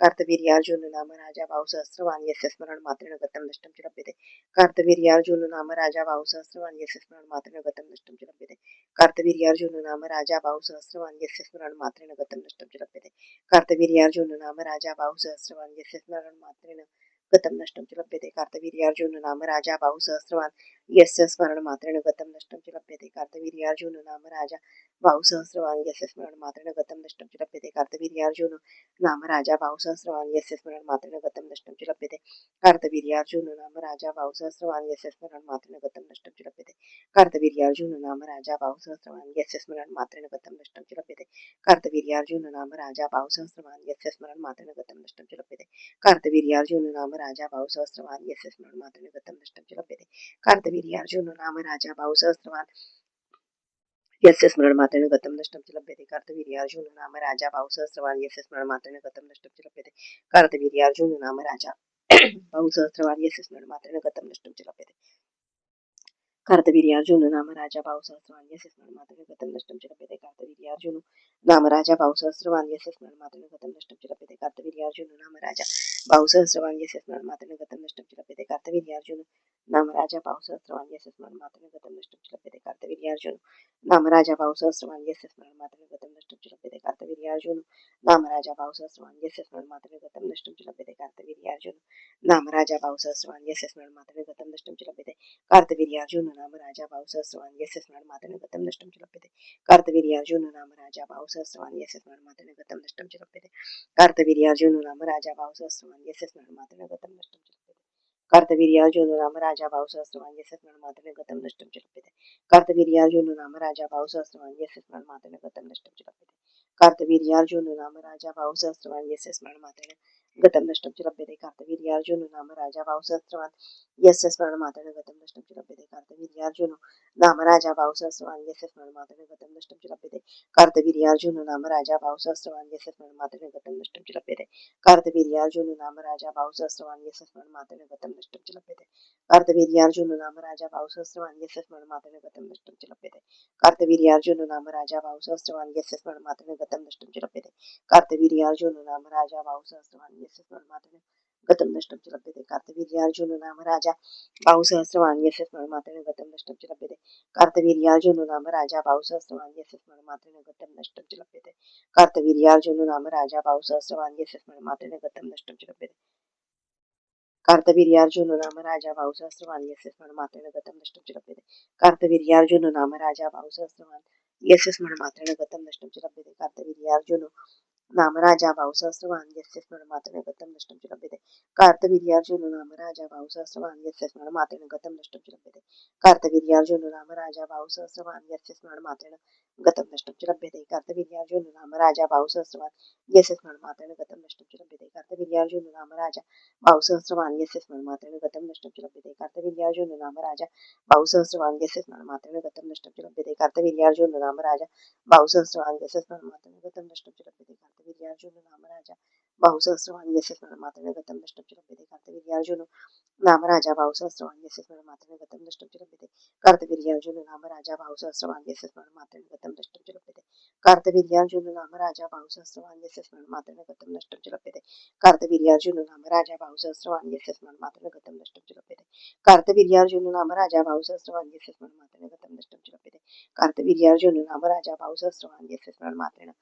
कार्तवीर्यार्जुन नाम राजा बाहुसहस्रवान् यस्य स्मरण मात्रेण गतं नष्टं च लभ्यते कार्तवीर्यार्जुन नाम राजा बाहुसहस्रवान् यस्य स्मरण मात्रेण गतं नष्टं च लभ्यते कार्तवीर्यार्जुन नाम राजा बाहुसहस्रवान् यस्य स्मरण मात्रेण गतं नष्टं च लभ्यते कार्तवीर्यार्जुन नाम राजा बाहुसहस्रवान् यस्य स्मरण मात्रेण गतं नष्टं च लभ्यते कार्तवीर्यार्जुन नाम राजा बाहुसहस्रवान् यस्य स्मरण मात्रेण गतं नष्टं च लभ्यते कार्तवीर्यार्जुन नाम राजा बाहुसहस्रवान् यस्य स्मरण मात्रेण गतं नष्टं च लभ्यते कार्तवीर्यार्जुन नाम राजा बाहुसहस्रवान् यस्य स्मरण मात्रेण गतं नष्टं च लभ्यते कार्तवीर्यार्जुन नाम राजा बाहुसहस्रवान् यस्य स्मरण मात्रेण गतं नष्टं च लभ्यते कार्तवीर्यार्जुन नाम राजा बाहुसहस्रवान् यस्य स्मरण मात्रेण गतं नष्टं च लभ्यते कार्तवीर्यार्जुन नाम राजा बाहुसहस्रवान् यस्य स्मरण मात्रेण गतं नष्टं च लभ्यते कार्तवीर्यार्जुन नाम राजा बाहुसहस्रवान् यस्य स्मरण मात्रेण गतं नष्टं च लभ्यते कार्तवीर्यार्जुन नाम राजा बाहुसहस्रवान् यस्य स्मरणमात्रेण गतं नष्टं च लभ्यते कार्तवीर्यार्जुन नाम राजा बाहुसहस्रवान् यस्य स्मरणमात्रेण गतं नष्टं च लभ्यते कार्तवीर्यार्जुन नाम राजा बाहुसहस्रवान् यस्य स्मरणमात्रेण गतं नष्टं च लभ्यते कार्तवीर्यार्जुन नाम राजा बाहुसहस्रवान् यस्य स्मरणमात्रेण गतं नष्टं च लभ्यते कार्तवीर्यार्जुन नाम राजा बाहुसहस्रवान् यस्य स्मरणमात्रेण गतं नष्टं च लभ्यते कार्तवीर्यार्जुन नाम राजा बाहुसहस्रवान् यस्य स्मरणमात्रेण गतं नष्टं च लभ्यते कार्तवीर्यार्जुन नाम राजा बाहुसहस्रवान् यस्य स्मरणमात्रेण गतं नष्टं च लभ्यते कार्तवीर्यार्जुन नाम राजा बाहुसहस्रवान् यस्य स्मरणमात्रेण गतं नष्टं च लभ्यते कार्तवीर्यार्जुन नाम राजा बाहुसहस्रवान् यस्य स्मरणमात्रेण गतं नष्टं च लभ्यते कार्तवीर्यार्जुन नाम राजा बाहुसहस्रवान् यस्य स्मरणमात्रेण गतं नष्टं च लभ्यते कार्तवीर्यार्जुन नाम राजा बाहुसहस्रवान् यस्य स्मरणमात्रेण गतं नष्टं च लभ्यते कार्तवीर्यार्जुन नाम राजा बाहुसहस्रवान् यस्य स्मरणमात्रेण गतं नष्टं च लभ्यते कार्तवीर्यार्जुन नाम राजा बाहुसहस्रवान् यस्य स्मरणमात्रेण गतं नष्टं च लभ्यते कार्तवीर्यार्जुन नाम राजा बाहुसहस्रवान् यस्य स्मरणमात्रेण गतं नष्टं च लभ्यते कार्तवीर्यार्जुन नाम राजा बाहुसहस्रवान् यस्य स्मरणमात्रेण गतं नष्टं च लभ्यते कार्तवीर्यार्जुन नाम राजा बाहुसहस्रवान् यस्य स्मरणमात्रेण गतं नष्टं च लभ्यते कार्तवीर्यार्जुन नाम राजा बाहुसहस्रवान् यस्य स्मरणमात्रेण गतं नष्टं च लभ्यते कार्तवीर्यार्जुन नाम राजा बाहुसहस्रवान् यस्य स्मरणमात्रेण गतं नष्टं च लभ्यते कार्तवीर्यार्जुन नाम राजा बाहुसहस्रवान् यस्य स्मरणमात्रेण गतं नष्टं च लभ्यते कार्तवीर्यार्जुन नाम राजा बाहुसहस्रवान् यस्य स्मरणमात्रेण गतं नष्टं च लभ्यते कार्तवीर्यार्जुन नाम राजा बाहुसहस्रवान् यस्य स्मरणमात्रेण गतं नष्टं च लभ्यते कार्तवीर्यार्जुन नाम राजा बाहुसहस्रवान् यस्य स्मरणमात्रेण गतं नष्टं च लभ्यते कार्तवीर्यार्जुन नाम राजा बाहुसहस्रवान् यस्य स्मरणमात्रेण गतं नष्टं च लभ्यते कार्तवीर्यार्जुन नाम राजा बाहुसहस्रवान् यस्य स्मरणमात्रेण गतं नष्टं च लभ्यते कार्तवीर्यार्जुन नाम राजा बाहुसहस्रवान् यस्य स्मरणमात्रेण गतं नष्टं च लभ्यते कार्तवीर्यार्जुन नाम राजा बाहुसहस्रवान् यस्य स्मरणमात्रेण गतं नष्टं च लभ्यते कार्तवीर्यार्जुन नाम राजा बाहुसहस्रवान् यस्य स्मरणमात्रेण गतं नष्टं च लभ्यते कार्तवीर्यार्जुन नाम राजा बाहुसहस्रवान् यस्य स्मरणमात्रेण गतं नष्टं च लभ्यते कार्तवीर्यार्जुन नाम राजा बाहुसहस्रवान् यस्य स्मरणमात्रेण गतं नष्टं च लभ्यते कार्तवीर्यार्जुन नाम राजा बाहुसहस्रवान् यस्य स्मरणमात्रेण गतं नष्टं च लभ्यते कार्तवीर्यार्जुन नाम राजा बाहुसहस्रवान् यस्य स्मरणमात्रेण गतं नष्टं च लभ्यते कार्तवीर्यार्जुन नाम राजा बाहुसहस्रवान् यस्य स्मरणमात्रेण गतं नष्टं च लभ्यते कार्तवीर्यार्जुन नाम राजा बाहुसहस्रवान् यस्य स्मरणमात्रेण गतं नष्टं च लभ्यते कार्तवीर्यार्जुन नाम राजा बाहुसहस्रवान् यस्य स्मरणमात्रेण गतं नष्टं च लभ्यते कार्तवीर्यार्जुन नाम राजा बाहुसहस्रवान् यस्य स्मरणमात्रेण गतं नष्टं च लभ्यते कार्तवीर्यार्जुन नाम राजा बाहुसहस्रवान् यस्य स्मरणमात्रेण गतं नष्टं च लभ्यते कार्तवीर्यार्जुन नाम राजा बाहुसहस्रवान् यस्य स्मरणमात्रेण गतं नष्टं च लभ्यते कार्तवीर्यार्जुन नाम राजा बाहुसहस्रवान् यस्य स्मरणमात्रेण गतं नष्टं च लभ्यते कार्तवीर्यार्जुन नाम राजा बाहुसहस्रवान् यस्य स्मरणमात्रेण गतं नष्टं च लभ्यते कार्तवीर्यार्जुन नाम राजा बाहुसहस्रवान् यस्य स्मरणमात्रेण गतं नष्टं च लभ्यते कार्तवीर्यार्जुन नाम राजा बाहुसहस्रवान् यस्य स्मरणमात्रेण गतं नष्टं च लभ्यते कार्तवीर्यार्जुन नाम राजा बाहुसहस्रवान् यस्य स्मरणमात्रेण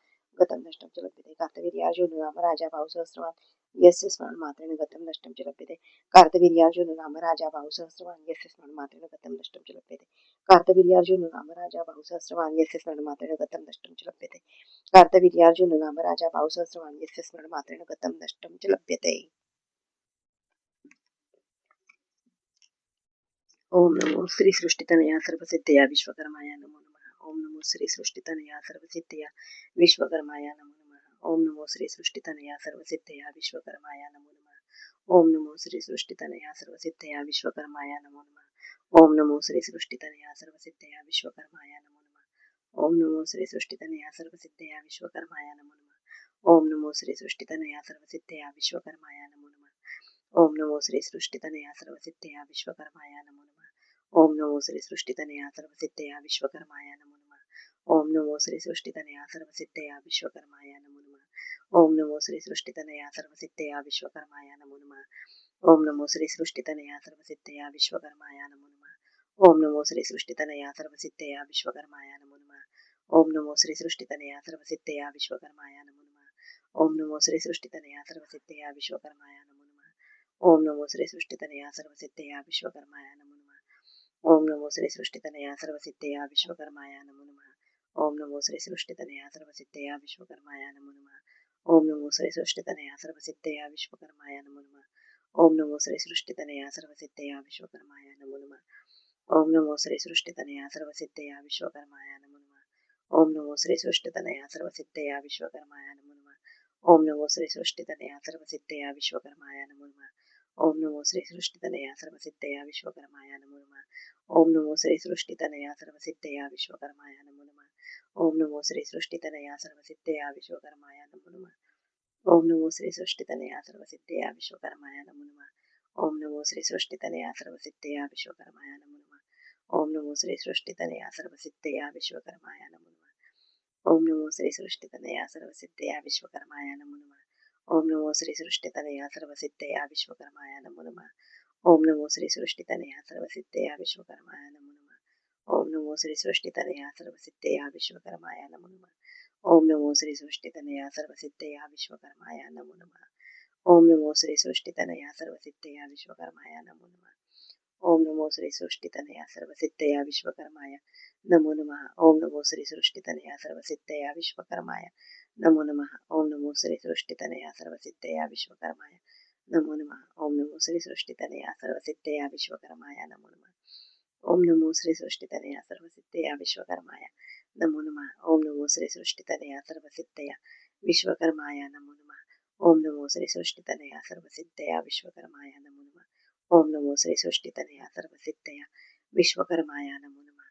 गतं नष्टं च लभ्यते कार्तवीर्यार्जुन नाम राजा बाहुसहस्रवान् यस्य स्मरणमात्रेण गतं नष्टं च लभ्यते कार्तवीर्यार्जुन नाम राजा बाहुसहस्रवान् यस्य स्मरणमात्रेण गतं नष्टं च लभ्यते कार्तवीर्यार्जुन नाम राजा बाहुसहस्रवान् यस्य स्मरणमात्रेण गतं नष्टं च लभ्यते कार्तवीर्यार्जुन नाम राजा बाहुसहस्रवान् यस्य स्मरणमात्रेण गतं नष्टं च लभ्यते ओम नमो श्री सृष्टितनया सर्वसिद्धया विश्वकर्माया नमो नमः ओम नमो श्री सृष्टितनया सर्वसिद्धया विश्वकर्माया नमो नमः ओम नमो श्री सृष्टितनया सर्वसिद्धया विश्वकर्माया नमो नमः ओम नमो श्री सृष्टितनया सर्वसिद्धया विश्वकर्माया नमो नमः ओम नमो श्री सृष्टितनया सर्वसिद्धया विश्वकर्माया नमो नमः ओम नमो श्री सृष्टितनया सर्वसिद्धया विश्वकर्माया नमो नमः ओम नमो श्री सृष्टितनया सर्वसिद्धया विश्वकर्माया नमो नमः ओम नमो श्री सृष्टितनया सर्वसिद्धया विश्वकर्माया नमो नमः ओम नमो श्री सृष्टितनया सर्वसिद्धया विश्वकर्माया नमो नमः ओम नमो श्री सृष्टितनया सर्वसिद्धया विश्वकर्माया नमो नमः ओम नमो श्री सृष्टितनया सर्वसिद्धया विश्वकर्माय नमो नमः. ओम नमो श्री सृष्टितनया सर्वसिद्धया विश्वकर्माय नमो नमः. ओम नमो श्री सृष्टितनया सर्वसिद्धया विश्वकर्माय नमो नमः. ओम नमो श्री सृष्टितनया सर्वसिद्धया विश्वकर्माय नमो नमः. ओम नमो श्री सृष्टितनया सर्वसिद्धया विश्वकर्माय नमो नमः. ओम नमो श्री सृष्टितनया सर्वसिद्धया विश्वकर्माय नमो नमः. ओम नमो श्री सृष्टितनया सर्वसिद्धया विश्वकर्माय नमो नमः. ओम नमो श्री सृष्टितनया सर्वसिद्धया विश्वकर्माय नमो नमः. ओम नमो श्री सृष्टितनया सर्वसिद्धया विश्वकर्माय नमो नमः. ओम नमो श्री सृष्टितनया सर्वसिद्धया विश्वकर्माय नमो नमः. ओम नमो श्री सृष्टितनया सर्वसिद्धया विश्वकर्माय नमो नमः. ओम नमो श्री सृष्टितनया सर्वसिद्धया विश्वकर्माय नमो नमः. ओम नमो श्री सृष्टितनया सर्वसिद्धया विश्वकर्माय नमो नमः. ओम नमो श्री सृष्टितनया सर्वसिद्धया विश्वकर्माय नमो नमः. ओम नमो श्री सृष्टितनया सर्वसिद्धया विश्वकर्माय नमो नमः. ओम नमो श्री सृष्टितनया सर्वसिद्धया विश्वकर्माय नमो नमः. ओम नमो श्री सृष्टितनया सर्वसिद्धया विश्वकर्माय नमो नमः. ओम नमो श्री सृष्टितनया सर्वसिद्धया विश्वकर्माय नमो नमः. ओम नमो श्री सृष्टितनया सर्वसिद्धया विश्वकर्माय नमो नमः. ओम नमो श्री सृष्टितनया सर्वसिद्धया विश्वकर्माय नमो नमः. ओम नमो श्री सृष्टितनया सर्वसिद्धया विश्वकर्माय नमो नमः. ओम नमो श्री सृष्टितनया सर्वसिद्धया विश्वकर्माय नमो नमः. ओम नमो श्री सृष्टितनया सर्वसिद्धया विश्वकर्माय नमो नमः. ओम नमो श्री सृष्टितनया सर्वसिद्धया विश्वकर्माय नमो नमः. ओम नमो श्री सृष्टितनया सर्वसिद्धया विश्वकर्माय नमो नमः. ओम नमो श्री सृष्टितनया सर्वसिद्धया विश्वकर्माय नमो नमः. ओम नमो श्री सृष्टितनया सर्वसिद्धया विश्वकर्माय नमो नमः. ओम नमो श्री सृष्टितनया सर्वसिद्धया विश्वकर्माय नमो नमः. ओम नमो श्री सृष्टितनया सर्वसिद्धया विश्वकर्माय नमो नमः. ओम नमो श्री सृष्टितनया सर्वसिद्धया विश्वकर्माय नमो नमः. ओम नमो श्री सृष्टितनया सर्वसिद्धया विश्वकर्माय नमो नमः.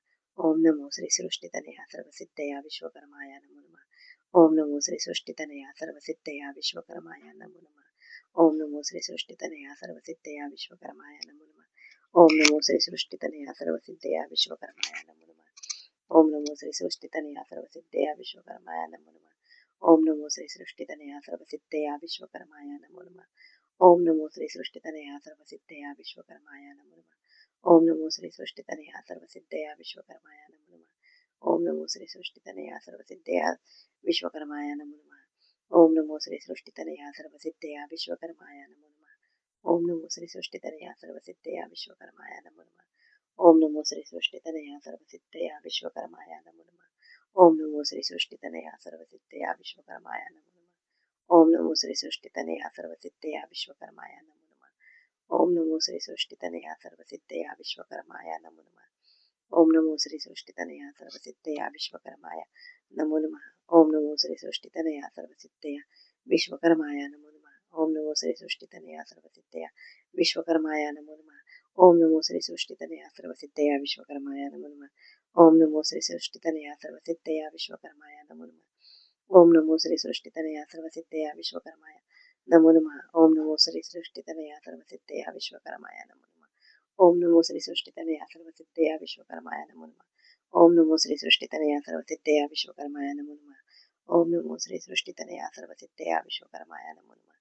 ओम नमो श्री सृष्टितनया सर्वसिद्धया विश्वकर्माय नमो नमः. ओम नमो श्री सृष्टितनया सर्वसिद्धया विश्वकर्माय नमो नमः. ओम नमो श्री सृष्टितनया सर्वसिद्धया विश्वकर्माय नमो नमः. ओम नमो श्री सृष्टितनया सर्वसिद्धया विश्वकर्माय नमो नमः. ओम नमो श्री सृष्टितनया सर्वसिद्धया विश्वकर्माय नमो नमः. ओम नमो श्री सृष्टितनया सर्वसिद्धया विश्वकर्माय नमो नमः. ओम नमो श्री सृष्टितनया सर्वसिद्धया विश्वकर्माय नमो नमः. ओम नमो श्री सृष्टितनया सर्वसिद्धया विश्वकर्माय नमो नमः. ओम नमो श्री सृष्टितनया सर्वसिद्धया विश्वकर्माय नमो नमः. ओम नमो श्री सृष्टितनया सर्वसिद्धया विश्वकर्माय नमो नमः. ओम नमो श्री सृष्टितनया सर्वसिद्धया विश्वकर्माय नमो नमः. ओम नमो श्री सृष्टितनया सर्वसिद्धया विश्वकर्माय नमो नमः. ओम नमो श्री सृष्टितनया सर्वसिद्धया विश्वकर्माय नमो नमः. ओम नमो श्री सृष्टितनया सर्वसिद्धया विश्वकर्माय नमो नमः. ओम नमो श्री सृष्टितनया सर्वसिद्धया विश्वकर्माय नमो नमः. ओम नमो श्री सृष्टितनया सर्वसिद्धया विश्वकर्माय नमो नमः. ओम नमो श्री सृष्टितनया सर्वसिद्धया विश्वकर्माय नमो नमः. ओम नमो श्री सृष्टितनया सर्वसिद्धया विश्वकर्माय नमो नमः. ओम नमो श्री सृष्टितनया सर्वसिद्धया विश्वकर्माय नमो नमः. ओम नमो श्री सृष्टितनया सर्वसिद्धया विश्वकर्माय नमो नमः. ओम नमो श्री सृष्टितनया सर्वसिद्धया विश्वकर्माय नमो नमः. ओम नमो श्री सृष्टितनया सर्वसिद्धया विश्वकर्माय नमो नमः. ओम नमो श्री सृष्टितनया सर्वसिद्धया विश्वकर्माय नमो नमः. ओम नमो श्री सृष्टितनया सर्वसिद्धया विश्वकर्माय नमो नमः. ओम नमो श्री सृष्टितनया सर्वसिद्धया विश्वकर्माय नमो नमः. ओम नमो श्री सृष्टितनया सर्वसिद्धया विश्वकर्माय नमो नमः. ओम नमो श्री सृष्टितनया सर्वसिद्धया विश्वकर्माय नमो नमः. ओम नमो श्री सृष्टितनया सर्वसिद्धया विश्वकर्माय नमो नमः.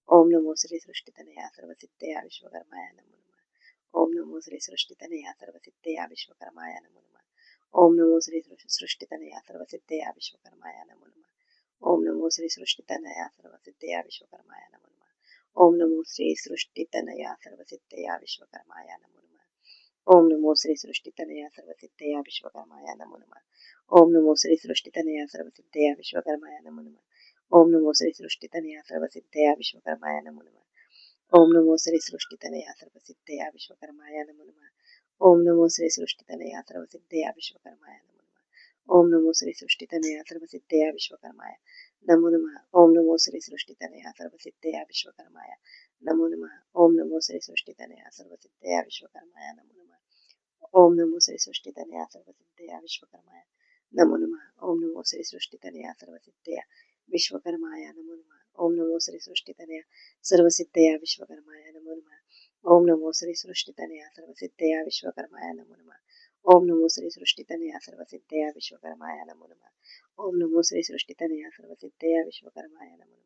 ओम नमो श्री सृष्टितनया सर्वसिद्धया विश्वकर्माय नमो नमः. ओम नमो श्री सृष्टितनया सर्वसिद्धया विश्वकर्माय नमो नमः. ओम नमो श्री सृष्टितनया सर्वसिद्धया विश्वकर्माय नमो नमः. ओम नमो श्री सृष्टितनया सर्वसिद्धया विश्वकर्माय नमो नमः. ओम नमो श्री सृष्टितनया सर्वसिद्धया विश्वकर्माय नमो नमः. ओम नमो श्री सृष्टितनया सर्वसिद्धया विश्वकर्माय नमो नमः. ओम नमो श्री सृष्टितनया सर्वसिद्धया विश्वकर्माय नमो नमः. ओम नमो श्री सृष्टितनया सर्वसिद्धया विश्वकर्माय नमो नमः. ओम नमो श्री सृष्टितनया सर्वसिद्धया विश्वकर्माय नमो नमः. ओम नमो श्री सृष्टितनया सर्वसिद्धया विश्वकर्माय नमो नमः. ओम नमो श्री सृष्टितनया सर्वसिद्धया विश्वकर्माय नमो नमः. ओम नमो श्री सृष्टितनया सर्वसिद्धया विश्वकर्माय नमो नमः. ओम नमो श्री सृष्टितनया सर्वसिद्धया विश्वकर्माय नमो नमः. ओम नमो श्री सृष्टितनया सर्वसिद्धया विश्वकर्माय नमो नमः. ओम नमो श्री सृष्टितनया सर्वसिद्धया विश्वकर्माय नमो नमः. ओम नमो श्री सृष्टितनया सर्वसिद्धया विश्वकर्माय नमो नमः. ओम नमो श्री सृष्टितनया सर्वसिद्धया विश्वकर्माय नमो नमः. ओम नमो श्री सृष्टितनया सर्वसिद्धया विश्वकर्माय नमो नमः.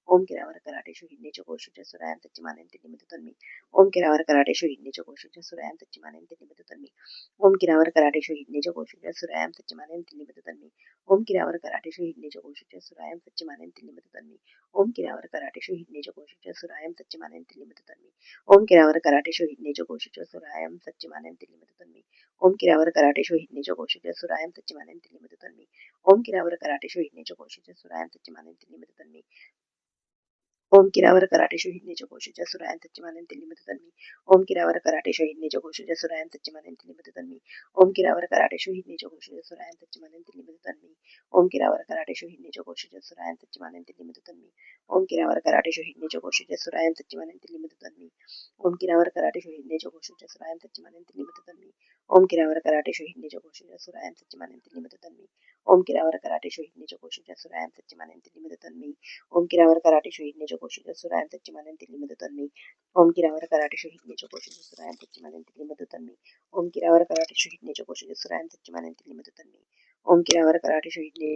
ओम किरावर कराटे शोहिदनीच्या गोशीच्या सुरायाम सच्चिमानंद निमित्त तन्मी ओम किरावर कराटे शोहिदनीच्या गोशीच्या सुरायाम सच्चिमानंद निमित्त तन्मी ओम किरावर कराटे शोहिदनीच्या गोशीच्या सुरायाम सच्चिमानंद निमित्त तन्मी ओम किरावर कराटे शोहिदनीच्या गोशीच्या सुरायाम सच्चिमानंद निमित्त तन्मी ओम किरावर कराटे शोहिदनीच्या गोशीच्या सुरायाम सच्चिमानंद निमित्त तन्मी ओम किरावर कराटे शोहिदनीच्या गोशीच्या सुरायाम सच्चिमानंद निमित्त तन्मी ओम किरावर कराटे शोहिदनीच्या गोशीच्या सुरायाम सच्चिमानंद निमित्त तन्मी ओम किरावर कराटे शोहिदनीच्या गोशीच्या सुरायाम सच्चिमानंद निमित्त तन्मी ओम किरावर कराटे शोहिदनीच्या गोशीच्या सुरायाम सच्चिमानंद निमित्त तन्मी ओम किरावर कराटे शोहिदनीच्या गोशीच्या सुरायाम सच्चिमानंद निमित्त तन्मी ओम किरावर कराटे शोहिदनीच्या गोशीच्या सुरायाम सच्चिमानंद निमित्त तन्मी ओम किरावर कराटे शोहिदनीच्या गोशीच्या सुरायाम सच्चिमानंद निमित्त तन्मी ओम किरावर कराटे शोहिदनीच्या गोशीच्या सुरायाम सच्चिमानंद निमित्त तन्मी ओम किरावर कराटे शोहिदनीच्या गोशीच्या सुरायाम सच्चिमानंद निमित्त तन्मी ओम किरावर कराटे शोहिदनीच्या गोशीच्या सुरायाम सच्चिमानंद निमित्त तन्मी ओम किरावर कराटे शोहिदनीच्या गोशीच्या सुरायाम सच्चिमानंद निमित्त तन्मी ओम किरावर कराटे शोहिदनीच्या गोशीच्या सुरायाम सच्चिमानंद निमित्त तन्मी ओम किरावर कराटे शोहिदनीच्या गोशीच्या सुरायाम सच्चिमानंद निमित्त तन्मी ओम किरावर कराटे शोहिदनीच्या गोशीच्या सुरायाम सच्चिमानंद निमित्त तन्मी ओम किरावर कराटे शोहिदनी